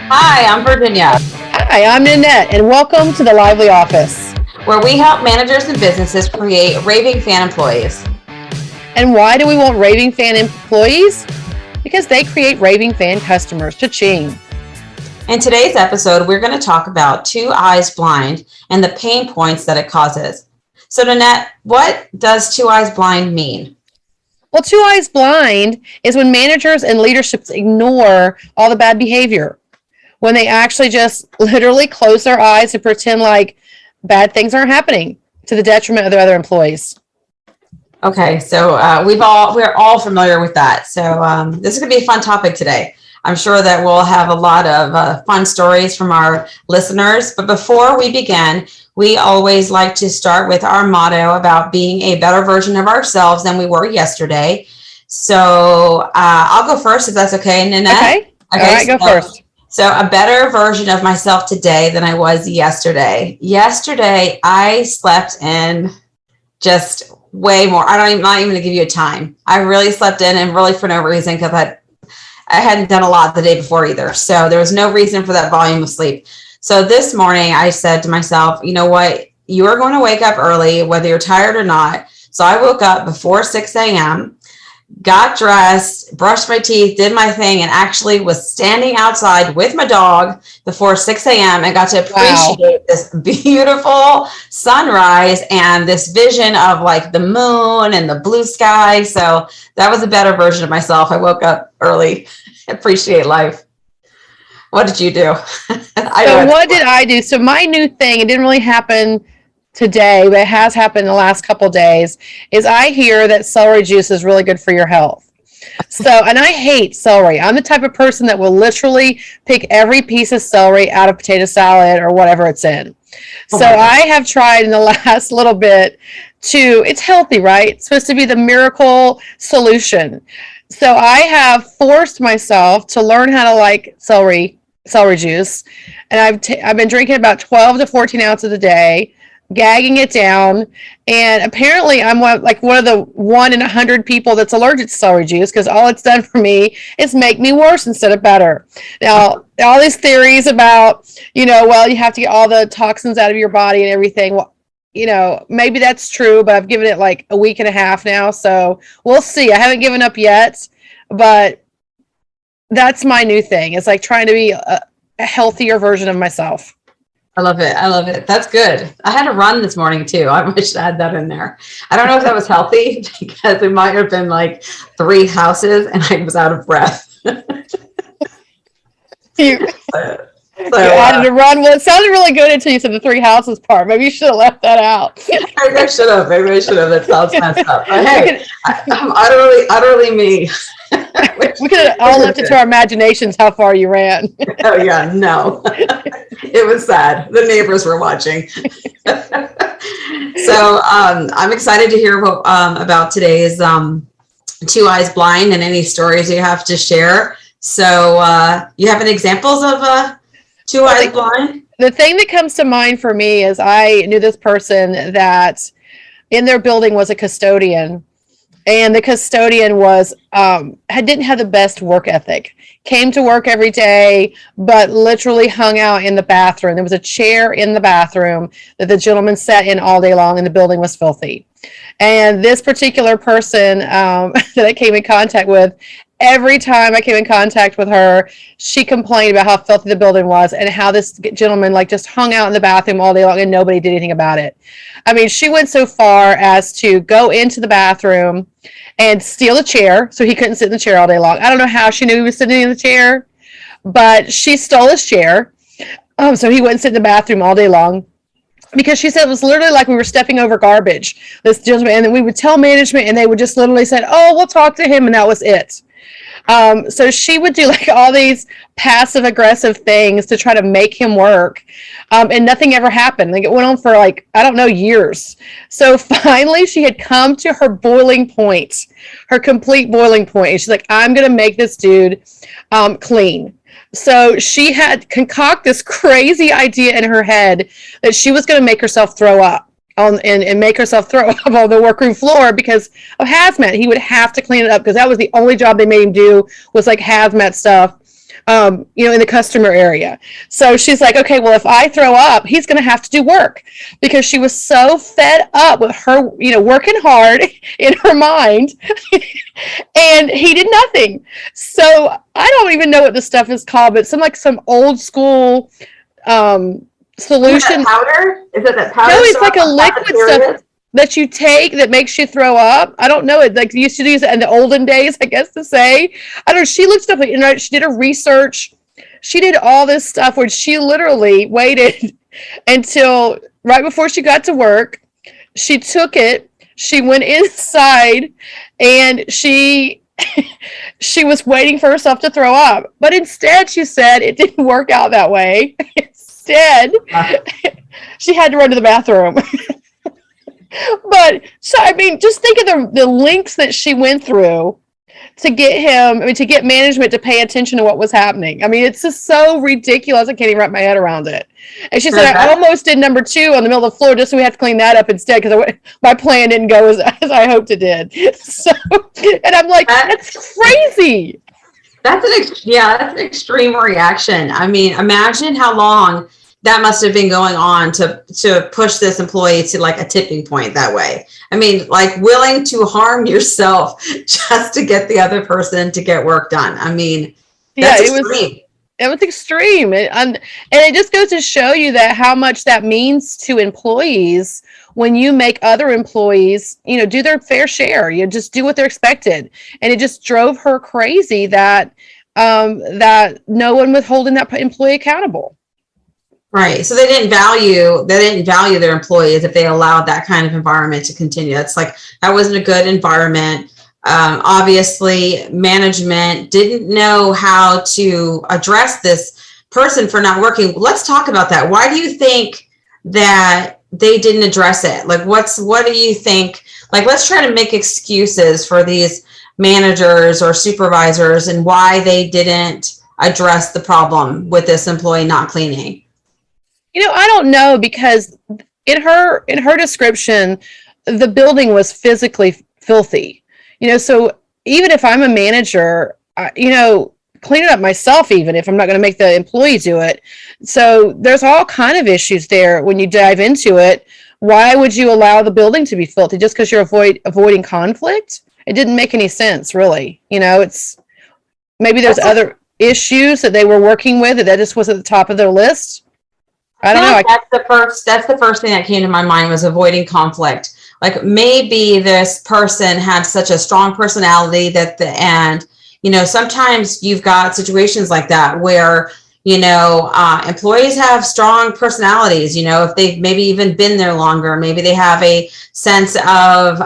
Hi, I'm Virginia, Hi, I'm Nanette, and welcome to the Lively Office. where we help managers and businesses create raving fan employees. And why do we want raving fan employees? Because they create raving fan customers. Cha-ching. In today's episode, we're going to talk about Two Eyes Blind and the pain points that it causes. So, Nanette, what does Two Eyes Blind mean? Well, two eyes blind is when managers and leaderships ignore all the bad behavior. When they actually just literally close their eyes and pretend like bad things aren't happening to the detriment of their other employees. Okay, so we're all familiar with that. So this is going to be a fun topic today. I'm sure that we'll have a lot of fun stories from our listeners. But before we begin, we always like to start with our motto about being a better version of ourselves than we were yesterday. So I'll go first if that's okay, Nanette. Okay. All right, go first. So a better version of myself today than I was yesterday. Yesterday, I slept in just way more. I'm not even going to give you a time. I really slept in, and really for no reason, because I hadn't done a lot the day before either. So there was no reason for that volume of sleep. So this morning I said to myself, you know what? You are going to wake up early, whether you're tired or not. So I woke up before 6 a.m., got dressed, brushed my teeth, did my thing, and actually was standing outside with my dog before 6 a.m. and got to appreciate this beautiful sunrise and this vision of like the moon and the blue sky. So that was a better version of myself. I woke up early, appreciate life. What did you do? What did I do? So my new thing, it didn't really happen today, but it has happened in the last couple of days, is I hear that celery juice is really good for your health. So, and I hate celery. I'm the type of person that will literally pick every piece of celery out of potato salad or whatever it's in. So I have tried in the last little bit it's healthy, right? It's supposed to be the miracle solution. So I have forced myself to learn how to like celery juice. And I've been drinking about 12 to 14 ounces a day, gagging it down, and apparently I'm one of the 1 in 100 people that's allergic to celery juice, because all it's done for me is make me worse instead of better. Now, all these theories about, you have to get all the toxins out of your body and everything. Well, maybe that's true, but I've given it like a week and a half now, so we'll see. I haven't given up yet, but that's my new thing. It's like trying to be a healthier version of myself. I love it. That's good. I had a run this morning too. I wish I had that in there. I don't know if that was healthy, because it might have been like 3 houses and I was out of breath. You added a run. Well, it sounded really good until you said the 3 houses part. Maybe you should have left that out. Maybe I should have. That sounds messed up. But hey, I'm utterly me. We could have all left it to our imaginations how far you ran. Oh yeah, no. It was sad. The neighbors were watching. So I'm excited to hear about today's Two Eyes Blind and any stories you have to share. So you have any examples of Two Eyes Blind? The thing that comes to mind for me is I knew this person that in their building was a custodian. And the custodian didn't have the best work ethic. Came to work every day, but literally hung out in the bathroom. There was a chair in the bathroom that the gentleman sat in all day long, and the building was filthy. And this particular person that I came in contact with, every time I came in contact with her, she complained about how filthy the building was and how this gentleman just hung out in the bathroom all day long and nobody did anything about it. I mean, she went so far as to go into the bathroom and steal a chair so he couldn't sit in the chair all day long. I don't know how she knew he was sitting in the chair, but she stole his chair so he wouldn't sit in the bathroom all day long. Because she said it was literally like we were stepping over garbage, this gentleman, and then we would tell management and they would just literally say, oh, we'll talk to him, and that was it. So she would do like all these passive aggressive things to try to make him work. And nothing ever happened. Like it went on for years. So finally she had come to her boiling point, her complete boiling point. And she's like, I'm going to make this dude clean. So she had concocted this crazy idea in her head that she was going to make herself throw up. And make herself throw up on the workroom floor because of hazmat. He would have to clean it up because that was the only job they made him do was like hazmat stuff in the customer area. So she's like, okay, well, if I throw up, he's going to have to do work, because she was so fed up with her, working hard in her mind, and he did nothing. So I don't even know what this stuff is called, but some old school solution. Is that powder? Is it that powder? No, it's like a liquid stuff that you take that makes you throw up. I don't know. It like you used to use it in the olden days, I guess to say. I don't know. She looked up, she did a research. She did all this stuff where she literally waited until right before she got to work. She took it. She went inside and she was waiting for herself to throw up. But instead, she said it didn't work out that way. Instead, she had to run to the bathroom. But so I mean, just think of the links that she went through to get management to pay attention to what was happening. I mean, it's just so ridiculous. I can't even wrap my head around it. And she said, I almost did number 2 on the middle of the floor just so we have to clean that up instead, because my plan didn't go as I hoped it did. So, and I'm like, that's crazy. That's an extreme reaction. I mean, imagine how long that must have been going on to push this employee to like a tipping point that way. I mean, like willing to harm yourself just to get the other person to get work done. I mean, that's extreme. It was extreme. And it just goes to show you that how much that means to employees when you make other employees, do their fair share. You just do what they're expected. And it just drove her crazy that no one was holding that employee accountable. Right. So they didn't value their employees if they allowed that kind of environment to continue. It's like, that wasn't a good environment. Obviously, management didn't know how to address this person for not working. Let's talk about that. Why do you think that they didn't address it? Like, what do you think? Like, let's try to make excuses for these managers or supervisors and why they didn't address the problem with this employee not cleaning. I don't know, because in her description, the building was physically filthy. So even if I'm a manager, clean it up myself, even if I'm not going to make the employee do it. So there's all kind of issues there when you dive into it. Why would you allow the building to be filthy just because you're avoiding conflict? It didn't make any sense, really. It's maybe there's other issues that they were working with that just was at the top of their list. I don't know. That's the first thing that came to my mind was avoiding conflict. Like maybe this person had such a strong personality and sometimes you've got situations like that where, employees have strong personalities, if they've maybe even been there longer, maybe they have a sense of,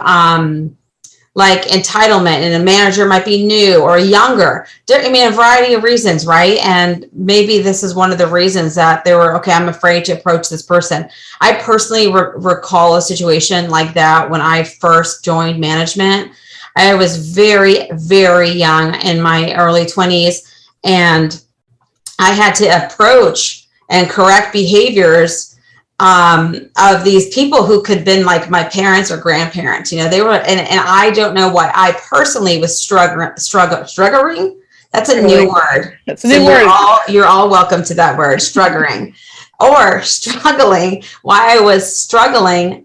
like entitlement, and a manager might be new or younger. I mean, a variety of reasons, right? And maybe this is one of the reasons that they were, okay, I'm afraid to approach this person. I personally recall a situation like that when I first joined management. I was very, very young, in my early 20s, and I had to approach and correct behaviors of these people who could have been like my parents or grandparents. They were, and I don't know why I personally was struggling. That's a new word. That's a new word. You're all welcome to that word, struggling, or struggling. Why I was struggling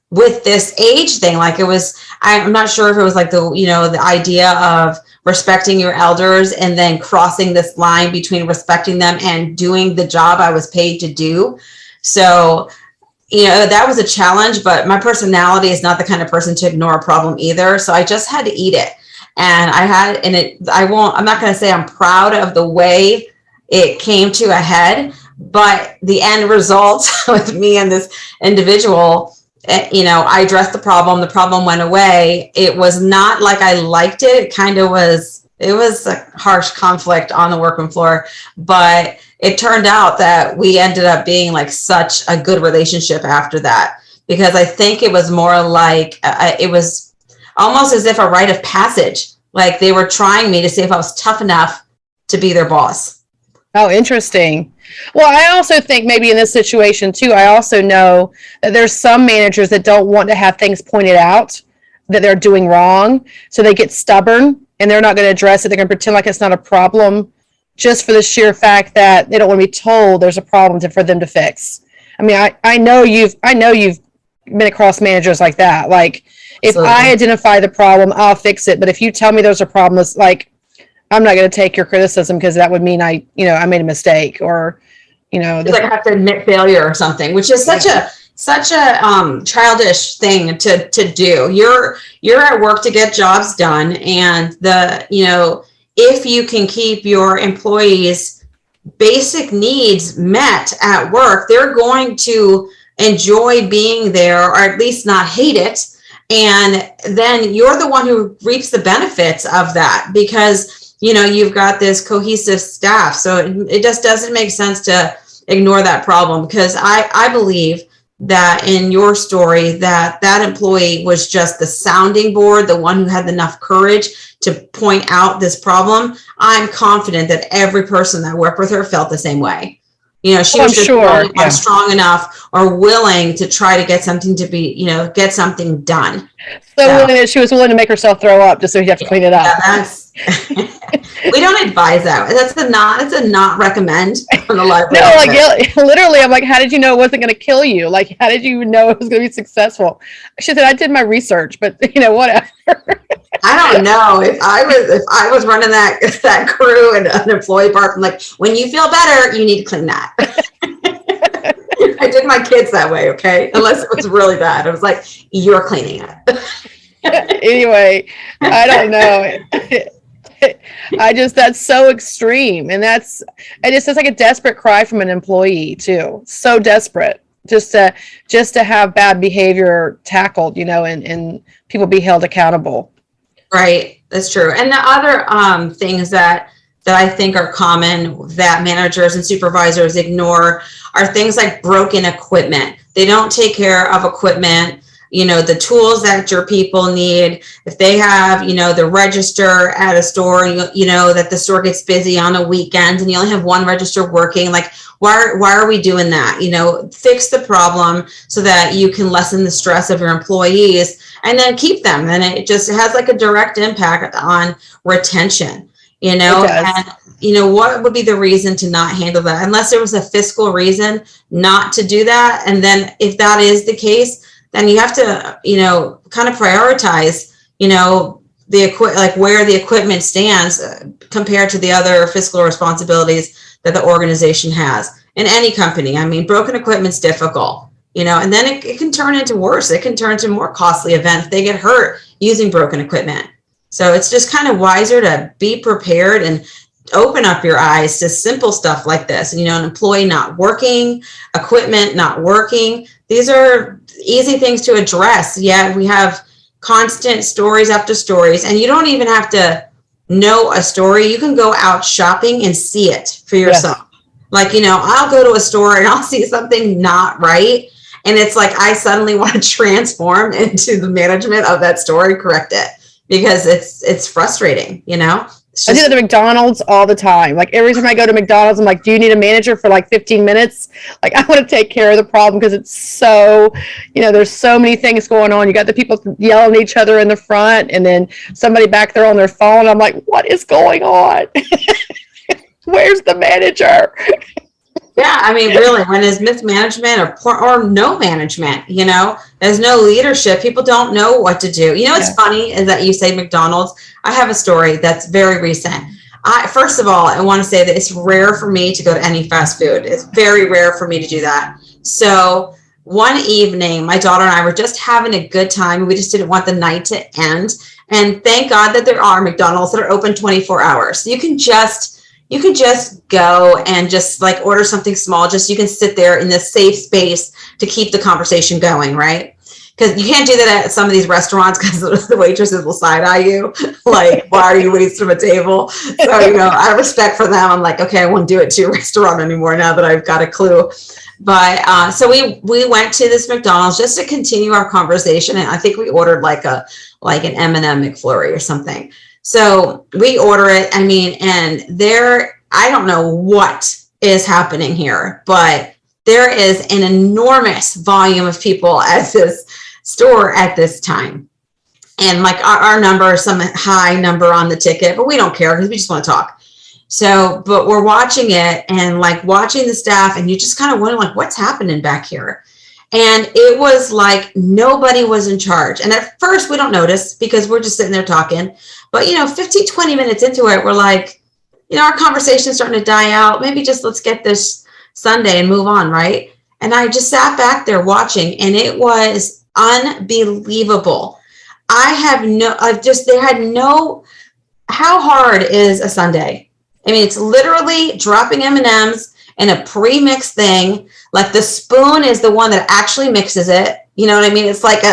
with this age thing. Like it was, I'm not sure if it was like the idea of respecting your elders and then crossing this line between respecting them and doing the job I was paid to do. So, that was a challenge, but my personality is not the kind of person to ignore a problem either. So I just had to eat it. And I'm not going to say I'm proud of the way it came to a head, but the end result with me and this individual, I addressed the problem went away. It was not like I liked it. It was a harsh conflict on the workroom floor, but it turned out that we ended up being like such a good relationship after that, because I think it was more like it was almost as if a rite of passage. Like they were trying me to see if I was tough enough to be their boss. Oh, interesting. Well, I also think maybe in this situation too, I also know that there's some managers that don't want to have things pointed out that they're doing wrong. So they get stubborn and they're not going to address it. They're going to pretend like it's not a problem just for the sheer fact that they don't want to be told there's a problem for them to fix. I mean, I know you've been across managers like that. Like, if Absolutely. I identify the problem, I'll fix it. But if you tell me there's a problem, it's like, I'm not going to take your criticism because that would mean I made a mistake, or, It's like I have to admit failure or something, which is such a childish thing to do. You're at work to get jobs done, and if you can keep your employees' basic needs met at work, they're going to enjoy being there, or at least not hate it. And then you're the one who reaps the benefits of that, because you've got this cohesive staff. So it just doesn't make sense to ignore that problem, because I believe that in your story that employee was just the sounding board, the one who had enough courage to point out this problem. I'm confident that every person that worked with her felt the same way. She was just not strong enough or willing to try to get something get something done. So she was willing to make herself throw up just so you have to clean it up. Yeah, we don't advise that. That's a not recommend from the library. No, literally, I'm like, how did you know it wasn't going to kill you? Like, how did you know it was going to be successful? She said, I did my research, but whatever. I don't know if I was running that crew and an employee bar. I'm like, when you feel better, you need to clean that. I did my kids that way, okay? Unless it was really bad. I was like, you're cleaning it. Anyway, I don't know. That's so extreme. And it's like a desperate cry from an employee too. So desperate just to have bad behavior tackled, and people be held accountable. Right. That's true. And the other things that I think are common that managers and supervisors ignore are things like broken equipment. They don't take care of equipment, the tools that your people need. If they have, the register at a store, that the store gets busy on a weekend and you only have one register working, like, why are we doing that? Fix the problem so that you can lessen the stress of your employees and then keep them. And it has like a direct impact on retention, and what would be the reason to not handle that, unless there was a fiscal reason not to do that. And then if that is the case, then you have to, kind of prioritize, where the equipment stands compared to the other fiscal responsibilities that the organization has in any company. I mean, broken equipment's difficult, and then it can turn into worse. It can turn into more costly events if they get hurt using broken equipment. So it's just kind of wiser to be prepared and open up your eyes to simple stuff like this. An employee not working, equipment not working. These are easy things to address. Yet we have constant stories after stories, and you don't even have to know a story. You can go out shopping and see it for yourself. Yes. Like, I'll go to a store and I'll see something not right. And it's like, I suddenly want to transform into the management of that store and correct it, because it's frustrating, I do that at McDonald's all the time. Like, every time I go to McDonald's, I'm like, do you need a manager for like 15 minutes? Like, I want to take care of the problem, because it's so, there's so many things going on. You got the people yelling at each other in the front, and then somebody back there on their phone. I'm like, what is going on? Where's the manager? Yeah, I mean, really, when there's mismanagement or no management, there's no leadership. People don't know what to do. What's funny is that you say McDonald's. I have a story that's very recent. First of all, I want to say that it's rare for me to go to any fast food. It's very rare for me to do that. So one evening, my daughter and I were just having a good time. We just didn't want the night to end. And thank God that there are McDonald's that are open 24 hours. So you can just go and just like order something small, just you can sit there in this safe space to keep the conversation going, right? Because you can't do that at some of these restaurants, because the waitresses will side eye you, like, why are you wasting a table? So, I have respect for them. I'm like, okay, I won't do it to your restaurant anymore now that I've got a clue. But so we went to this McDonald's just to continue our conversation, and I think we ordered like an M&M McFlurry or something. So we order it, and I don't know what is happening here, but there is an enormous volume of people at this store at this time. And like our number, some high number on the ticket, but we don't care because we just want to talk. So, but we're watching it and like watching the staff, and you just kind of wonder like, what's happening back here? And it was like nobody was in charge. And at first we don't notice because we're just sitting there talking. But, 15, 20 minutes into it, we're like, our conversation's starting to die out. Maybe just let's get this Sunday and move on, right? And I just sat back there watching, and it was unbelievable. How hard is a sundae? I mean, it's literally dropping M&Ms in a pre-mixed thing. Like the spoon is the one that actually mixes it. You know what I mean? It's not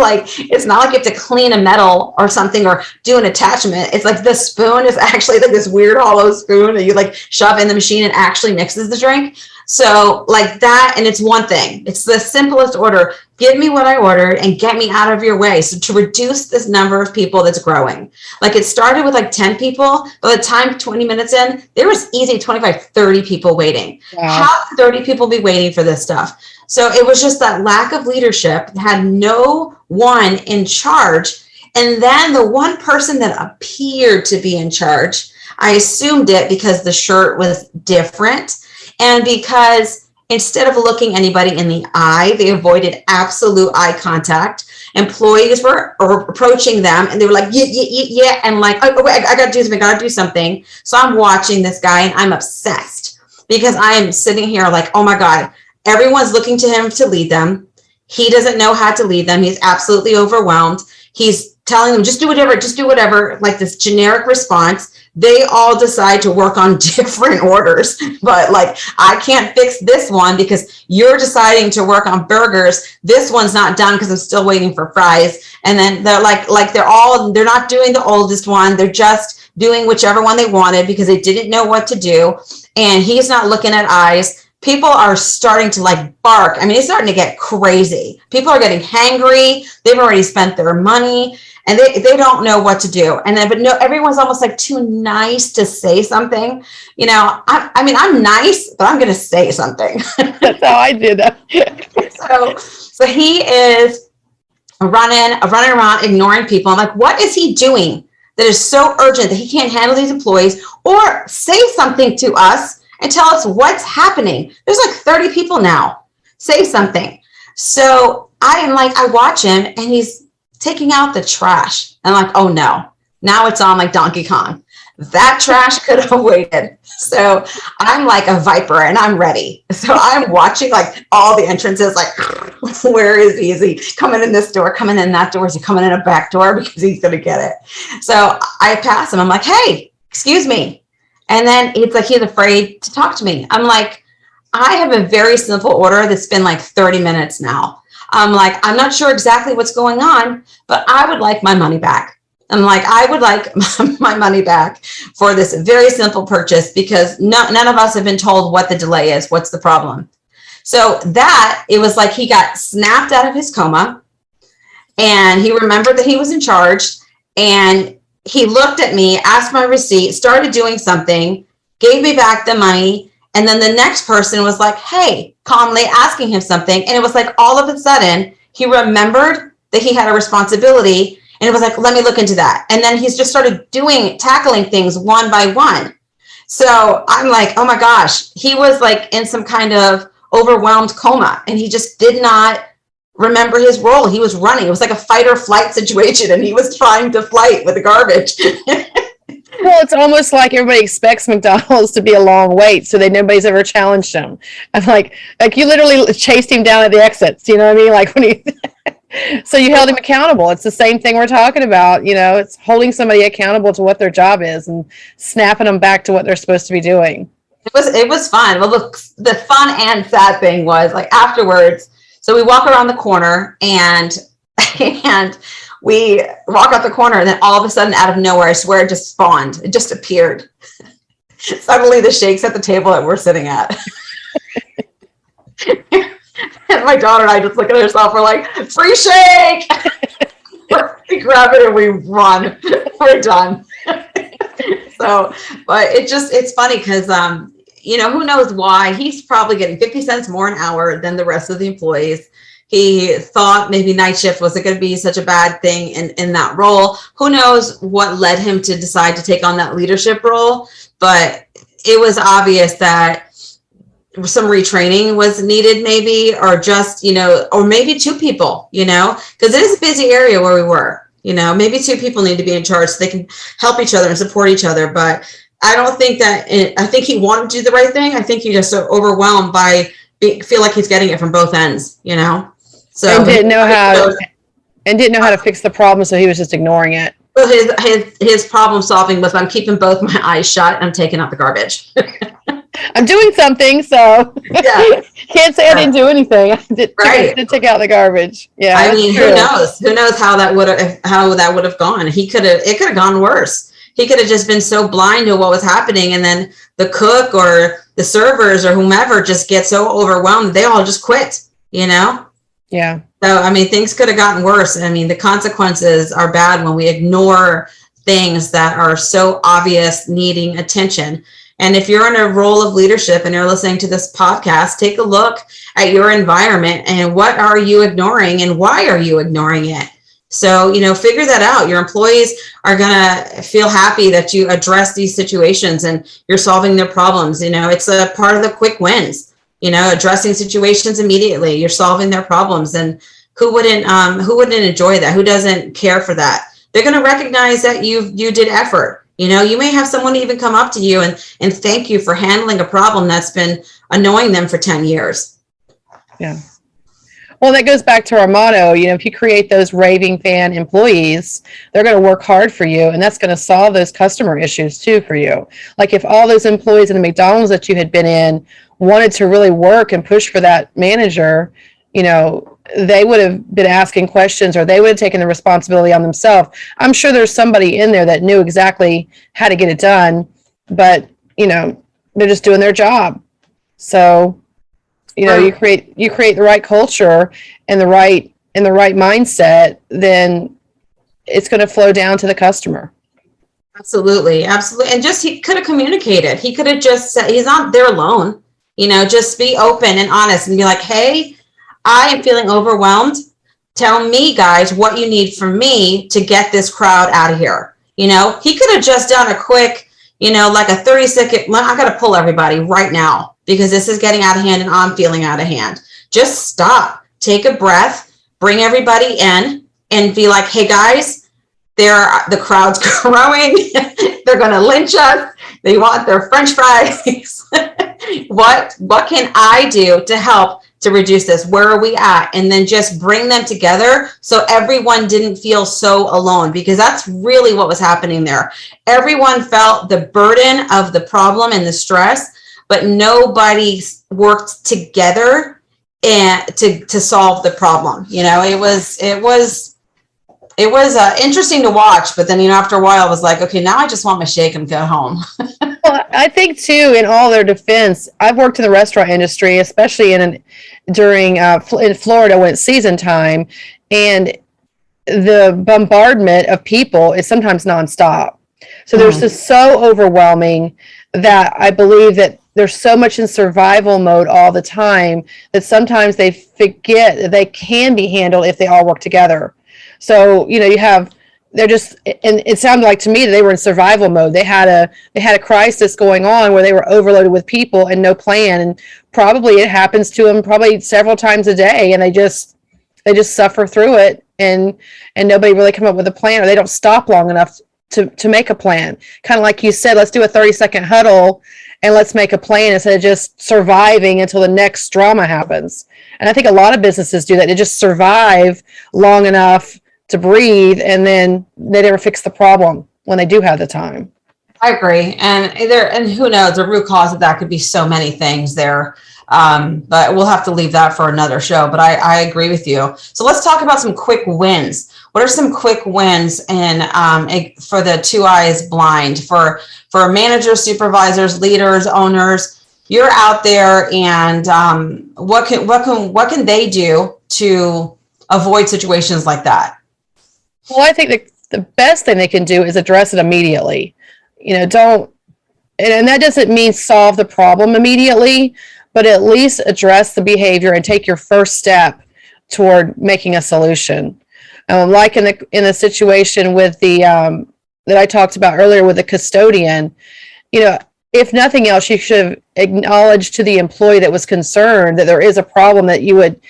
like you have to clean a metal or something or do an attachment. It's like the spoon is actually like this weird hollow spoon that you like shove in the machine and actually mixes the drink. So like that, and it's one thing. It's the simplest order. Give me what I ordered and get me out of your way. So to reduce this number of people that's growing. Like it started with like 10 people. By the time 20 minutes in, there was easy 25, 30 people waiting. Wow. How could 30 people be waiting for this stuff? So it was just that lack of leadership, had no one in charge. And then the one person that appeared to be in charge, I assumed it because the shirt was different. And because instead of looking anybody in the eye, they avoided absolute eye contact. Employees were approaching them and they were like, yeah. And like, oh, wait, I got to do something. So I'm watching this guy and I'm obsessed because I am sitting here like, oh my God, everyone's looking to him to lead them. He doesn't know how to lead them. He's absolutely overwhelmed. He's telling them, just do whatever, like this generic response. They all decide to work on different orders, but like, I can't fix this one because you're deciding to work on burgers. This one's not done because I'm still waiting for fries. And then they're they're not doing the oldest one. They're just doing whichever one they wanted because they didn't know what to do. And he's not looking at eyes. People are starting to like bark. I mean, it's starting to get crazy. People are getting hangry. They've already spent their money. And they don't know what to do. And then, but no, everyone's almost like too nice to say something. I'm nice, but I'm going to say something. That's how I did that. So he is running around, ignoring people. I'm like, what is he doing that is so urgent that he can't handle these employees? Or say something to us and tell us what's happening. There's like 30 people now. Say something. So I watch him and he's taking out the trash. And I'm like, oh no, now it's on like Donkey Kong. That trash could have waited. So I'm like a viper and I'm ready. So I'm watching like all the entrances, like, where is he? Is he coming in this door, coming in that door? Is he coming in a back door because he's going to get it? So I pass him. I'm like, hey, excuse me. And then it's like, he's afraid to talk to me. I'm like, I have a very simple order that's been like 30 minutes now. I'm like, I'm not sure exactly what's going on, but I would like my money back. I'm like, I would like my money back for this very simple purchase because none of us have been told what the delay is. What's the problem? So it was like he got snapped out of his coma and he remembered that he was in charge and he looked at me, asked my receipt, started doing something, gave me back the money. And then the next person was like, hey, calmly asking him something. And it was like all of a sudden he remembered that he had a responsibility. And it was like, let me look into that. And then he's just started tackling things one by one. So I'm like, oh my gosh, he was like in some kind of overwhelmed coma. And he just did not remember his role. He was running. It was like a fight or flight situation. And he was trying to fight with the garbage. Well, it's almost like everybody expects McDonald's to be a long wait, so that nobody's ever challenged him. I'm like you literally chased him down at the exits. You know what I mean? Like when he, so you held him accountable. It's the same thing we're talking about. It's holding somebody accountable to what their job is and snapping them back to what they're supposed to be doing. It was fun. Well, the fun and sad thing was like afterwards. So we walk around the corner and we walk out the corner and then all of a sudden out of nowhere, I swear it just spawned. It just appeared. Suddenly the shakes at the table that we're sitting at. And my daughter and I just look at ourselves. We're like, free shake. We grab it and we run. We're done. So, but it's funny because, who knows why. He's probably getting 50 cents more an hour than the rest of the employees. He thought maybe night shift wasn't going to be such a bad thing in that role. Who knows what led him to decide to take on that leadership role? but it was obvious that some retraining was needed, maybe, or just, or maybe two people, because it is a busy area where we were, maybe two people need to be in charge so they can help each other and support each other. But I don't think that, I think he wanted to do the right thing. I think he just so overwhelmed by, feel like he's getting it from both ends, So and didn't know how to fix the problem, so he was just ignoring it. Well, his problem solving was, I'm keeping both my eyes shut. I'm taking out the garbage. I'm doing something, so yeah. Can't say I didn't do anything. I did take out the garbage. Yeah, I mean, who knows? Who knows how that would have gone? It could have gone worse. He could have just been so blind to what was happening, and then the cook or the servers or whomever just get so overwhelmed they all just quit. Yeah. So I mean, things could have gotten worse. I mean, the consequences are bad when we ignore things that are so obvious, needing attention. And if you're in a role of leadership and you're listening to this podcast, take a look at your environment and what are you ignoring and why are you ignoring it? So, figure that out. Your employees are going to feel happy that you address these situations and you're solving their problems. It's a part of the quick wins, addressing situations immediately. You're solving their problems. And who wouldn't enjoy that? Who doesn't care for that? They're going to recognize that you did effort. You may have someone even come up to you and thank you for handling a problem that's been annoying them for 10 years. Yeah. Well, that goes back to our motto. If you create those raving fan employees, they're going to work hard for you, and that's going to solve those customer issues too for you. Like if all those employees in the McDonald's that you had been in wanted to really work and push for that manager, they would have been asking questions, or they would have taken the responsibility on themselves. I'm sure there's somebody in there that knew exactly how to get it done, but they're just doing their job. So, you create the right culture and the right mindset, then it's going to flow down to the customer. Absolutely. And just, he could have communicated. He could have just said, he's not there alone, just be open and honest and be like, hey, I am feeling overwhelmed. Tell me, guys, what you need from me to get this crowd out of here. He could have just done a quick, like a 30-second, I got to pull everybody right now because this is getting out of hand and I'm feeling out of hand. Just stop, take a breath, bring everybody in and be like, hey, guys, the crowd's growing. They're going to lynch us. They want their French fries. What can I do to help to reduce this? Where are we at? And then just bring them together so everyone didn't feel so alone, because that's really what was happening there. Everyone felt the burden of the problem and the stress, but nobody worked together and to solve the problem. It was interesting to watch, but then after a while I was like, okay, now I just want my shake and go home. Well, I think too, in all their defense, I've worked in the restaurant industry, especially during in Florida when it's season time, and the bombardment of people is sometimes nonstop. So there's just so overwhelming that I believe that there's so much in survival mode all the time that sometimes they forget that they can be handled if they all work together. So, they're just, and it sounded like to me that they were in survival mode. They had a crisis going on where they were overloaded with people and no plan. And probably it happens to them probably several times a day. And they just suffer through it and nobody really come up with a plan, or they don't stop long enough to make a plan. Kind of like you said, let's do a 30-second huddle and let's make a plan instead of just surviving until the next drama happens. And I think a lot of businesses do that. They just survive long enough to breathe, and then they never fix the problem when they do have the time. I agree. And who knows, the root cause of that could be so many things there. But we'll have to leave that for another show. But I agree with you. So let's talk about some quick wins. What are some quick wins for the Two Eyes Blind, for managers, supervisors, leaders, owners? You're out there, and what can they do to avoid situations like that? Well, I think the best thing they can do is address it immediately. And that doesn't mean solve the problem immediately, but at least address the behavior and take your first step toward making a solution. Like in the situation with the that I talked about earlier with the custodian, if nothing else, you should have acknowledged to the employee that was concerned that there is a problem that you would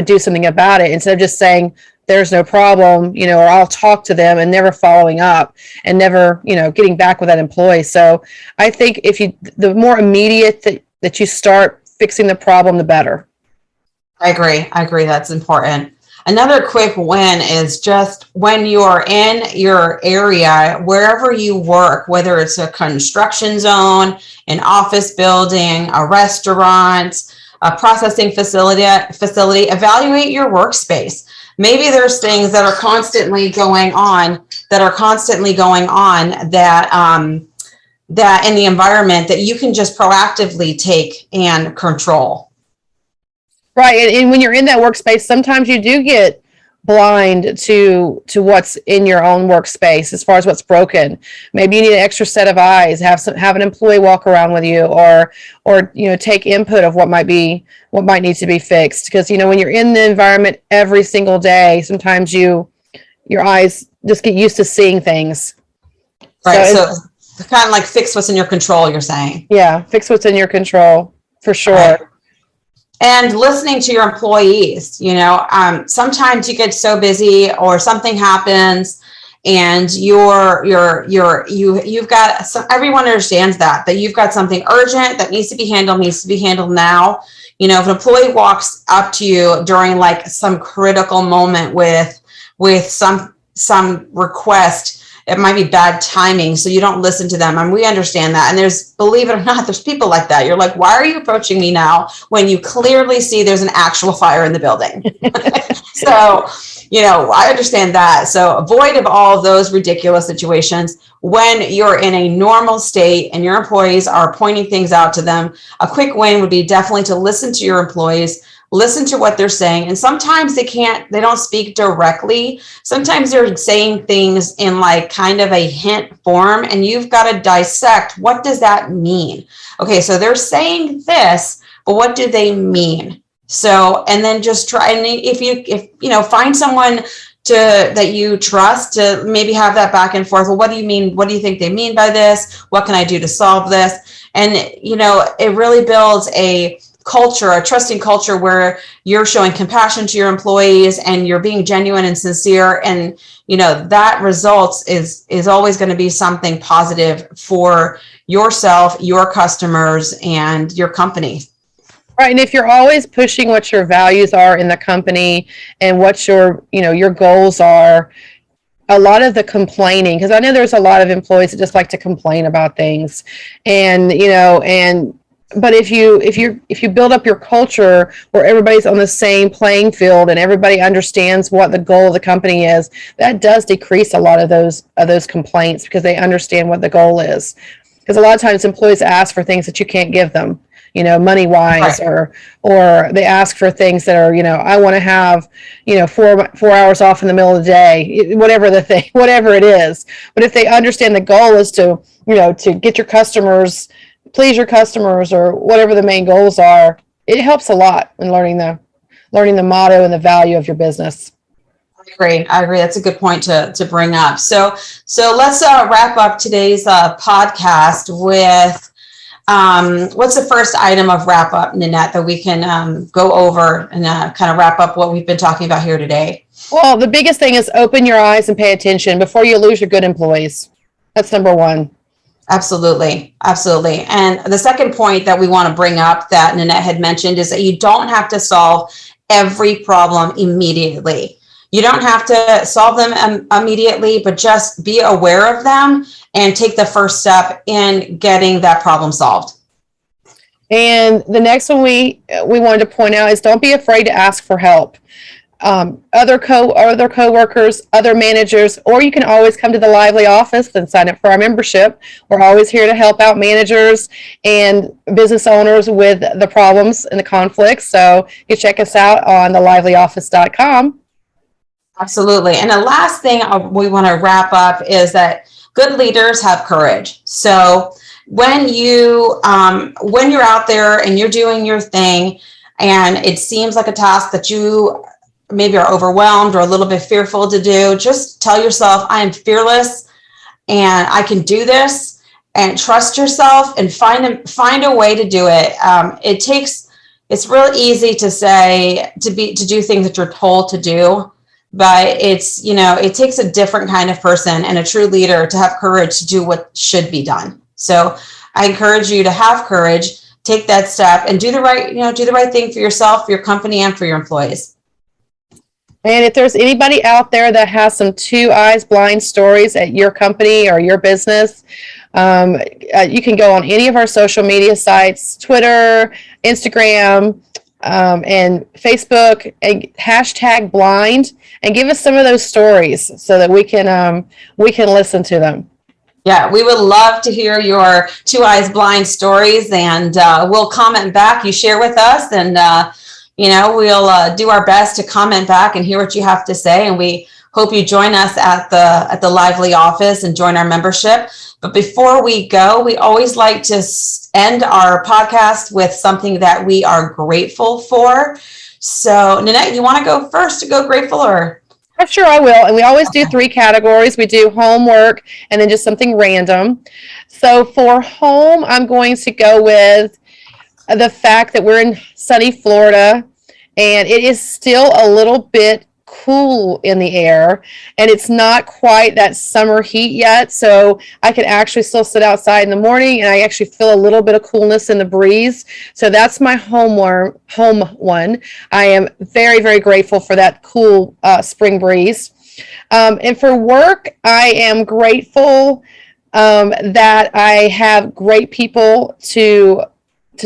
do something about it, instead of just saying there's no problem, or I'll talk to them, and never following up and never, getting back with that employee. So I think the more immediate that you start fixing the problem, the better. I agree. That's important. Another quick win is just when you're in your area, wherever you work, whether it's a construction zone, an office building, a restaurant, a processing facility, evaluate your workspace. Maybe there's things that are constantly going on that in the environment that you can just proactively take and control. Right. And when you're in that workspace, sometimes you do get blind to what's in your own workspace as far as what's broken. Maybe you need an extra set of eyes, have an employee walk around with you, or take input of what might need to be fixed. Because, when you're in the environment every single day, sometimes your eyes just get used to seeing things. Right. So kind of like fix what's in your control, you're saying. Yeah. Fix what's in your control for sure. Right. And listening to your employees, sometimes you get so busy or something happens and you've got everyone understands that you've got something urgent that needs to be handled now. If an employee walks up to you during like some critical moment with some request, it might be bad timing, so you don't listen to them. And we understand that. And believe it or not, there's people like that. You're like, why are you approaching me now when you clearly see there's an actual fire in the building? So, I understand that. So avoid of all of those ridiculous situations. When you're in a normal state and your employees are pointing things out to them, a quick win would be definitely to listen to your employees. Listen to what they're saying. And sometimes they don't speak directly. Sometimes they're saying things in like kind of a hint form, and you've got to dissect, what does that mean? Okay, so they're saying this, but what do they mean? So, and then just try, and if find someone that you trust to maybe have that back and forth. Well, what do you mean? What do you think they mean by this? What can I do to solve this? And, it really builds a trusting culture where you're showing compassion to your employees and you're being genuine and sincere. And, that results is always going to be something positive for yourself, your customers, and your company. Right. And if you're always pushing what your values are in the company and what your goals are, a lot of the complaining, because I know there's a lot of employees that just like to complain about things, but if you build up your culture where everybody's on the same playing field and everybody understands what the goal of the company is, that does decrease a lot of those complaints, because they understand what the goal is. Because a lot of times employees ask for things that you can't give them, money wise, right, or they ask for things that are, I want to have, 4 hours off in the middle of the day, whatever it is. But if they understand the goal is to get your customers, please your customers, or whatever the main goals are, it helps a lot in learning the motto and the value of your business. I agree. That's a good point to bring up. So let's wrap up today's podcast with what's the first item of wrap up, Nanette, that we can go over and kind of wrap up what we've been talking about here today? Well, the biggest thing is open your eyes and pay attention before you lose your good employees. That's number one. Absolutely. And the second point that we want to bring up that Nanette had mentioned is that you don't have to solve every problem immediately. You don't have to solve them immediately, but just be aware of them and take the first step in getting that problem solved. And the next one we wanted to point out is don't be afraid to ask for help. Other coworkers, other managers, or you can always come to the Lively office and sign up for our membership. We're always here to help out managers and business owners with the problems and the conflicts. So you check us out on thelivelyoffice.com. Absolutely. And the last thing we want to wrap up is that good leaders have courage. So when you're out there and you're doing your thing and it seems like a task that you maybe are overwhelmed or a little bit fearful to do, just tell yourself, I am fearless and I can do this. and trust yourself and find a way to do it. It's real easy to say, to do things that you're told to do, but it takes a different kind of person and a true leader to have courage to do what should be done. So I encourage you to have courage, take that step, and do the right thing for yourself, for your company, and for your employees. And if there's anybody out there that has some two eyes blind stories at your company or your business, you can go on any of our social media sites, Twitter, Instagram, and Facebook, and hashtag blind, and give us some of those stories so that we can listen to them. Yeah, we would love to hear your two eyes blind stories, and we'll comment back. You share with us, and we'll do our best to comment back and hear what you have to say. And we hope you join us at the Lively office and join our membership. But before we go, we always like to end our podcast with something that we are grateful for. So, Nanette, you want to go first to go grateful, or? Oh, sure, I will. And we always do 3 categories. We do homework and then just something random. So for home, I'm going to go with the fact that we're in sunny Florida, and it is still a little bit cool in the air, and it's not quite that summer heat yet, so I can actually still sit outside in the morning, and I actually feel a little bit of coolness in the breeze. So that's my home one. I am very, very grateful for that cool spring breeze. And for work, I am grateful that I have great people to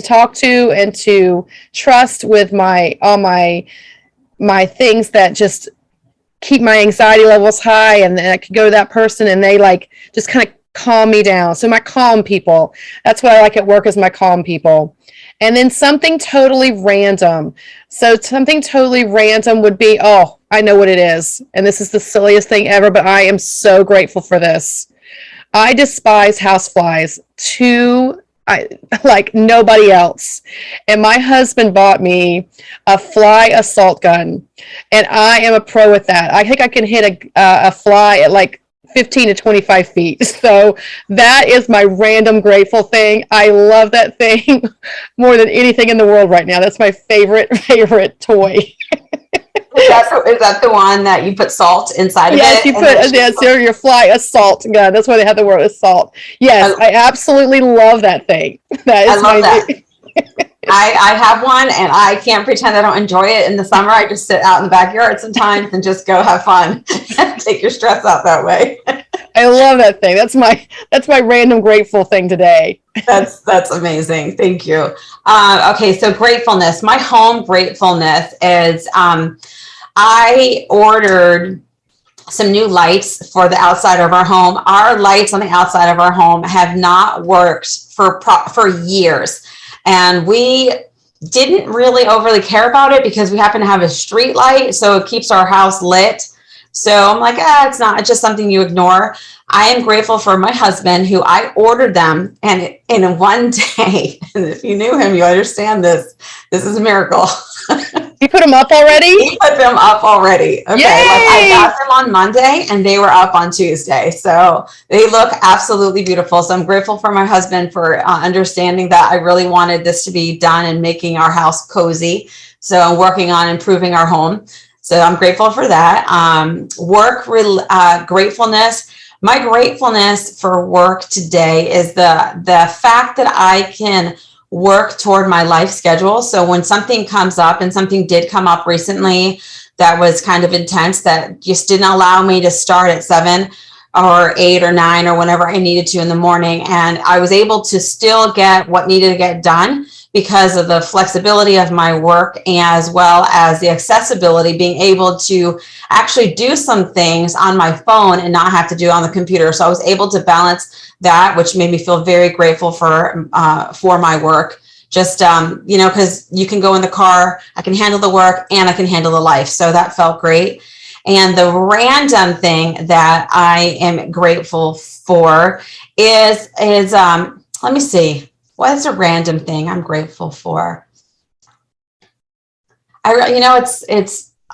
talk to and to trust with all my things that just keep my anxiety levels high, and then I could go to that person and they just kind of calm me down. So my calm people, that's what I like at work, is my calm people. And then something totally random. So something totally random would be, oh, I know what it is. And this is the silliest thing ever, but I am so grateful for this. I despise houseflies like nobody else. And my husband bought me a fly assault gun, and I am a pro at that. I think I can hit a fly at 15 to 25 feet. So that is my random grateful thing. I love that thing more than anything in the world right now. That's my favorite toy. Is that the one that you put salt inside of it? Yes, you put your fly assault gun. That's why they have the word assault. Yes, I absolutely love that thing. I love that. I have one, and I can't pretend I don't enjoy it in the summer. I just sit out in the backyard sometimes and just go have fun. Take your stress out that way. I love that thing. That's my random grateful thing today. That's amazing. Thank you. Okay, so gratefulness. My home gratefulness is I ordered some new lights for the outside of our home. Our lights on the outside of our home have not worked for years, and we didn't really overly care about it because we happen to have a street light, so it keeps our house lit. So I'm like, it's just something you ignore. I am grateful for my husband, who I ordered them, and in one day, and if you knew him, you understand this is a miracle. You put them up already? He put them up already. Okay. I got them on Monday, and they were up on Tuesday. So they look absolutely beautiful. So I'm grateful for my husband for understanding that I really wanted this to be done and making our house cozy. So I'm working on improving our home. So I'm grateful for that. Gratefulness. My gratefulness for work today is the fact that I can work toward my life schedule. So when something comes up, and something did come up recently that was kind of intense, that just didn't allow me to start at 7 or 8 or 9 or whenever I needed to in the morning. And I was able to still get what needed to get done because of the flexibility of my work, as well as the accessibility, being able to actually do some things on my phone and not have to do it on the computer. So I was able to balance that, which made me feel very grateful for my work. Just, because you can go in the car, I can handle the work and I can handle the life. So that felt great. And the random thing that I am grateful for is let me see. What's a random thing I'm grateful for? I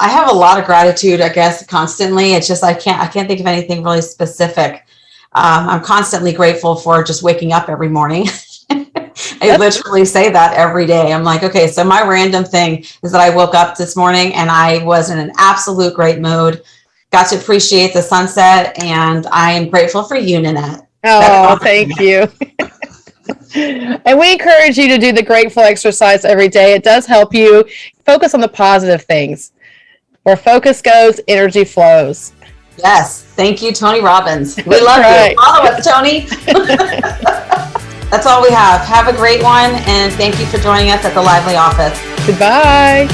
have a lot of gratitude, I guess, constantly. It's just I can't think of anything really specific. I'm constantly grateful for just waking up every morning. I literally say that every day. I'm like, okay, so my random thing is that I woke up this morning and I was in an absolute great mood, got to appreciate the sunset, and I am grateful for you, Nanette. Oh, thank you. And we encourage you to do the grateful exercise every day. It does help you focus on the positive things. Where focus goes, energy flows. Yes. Thank you, Tony Robbins. We love you. Follow us, Tony. That's all we have. Have a great one. And thank you for joining us at the Lively Office. Goodbye.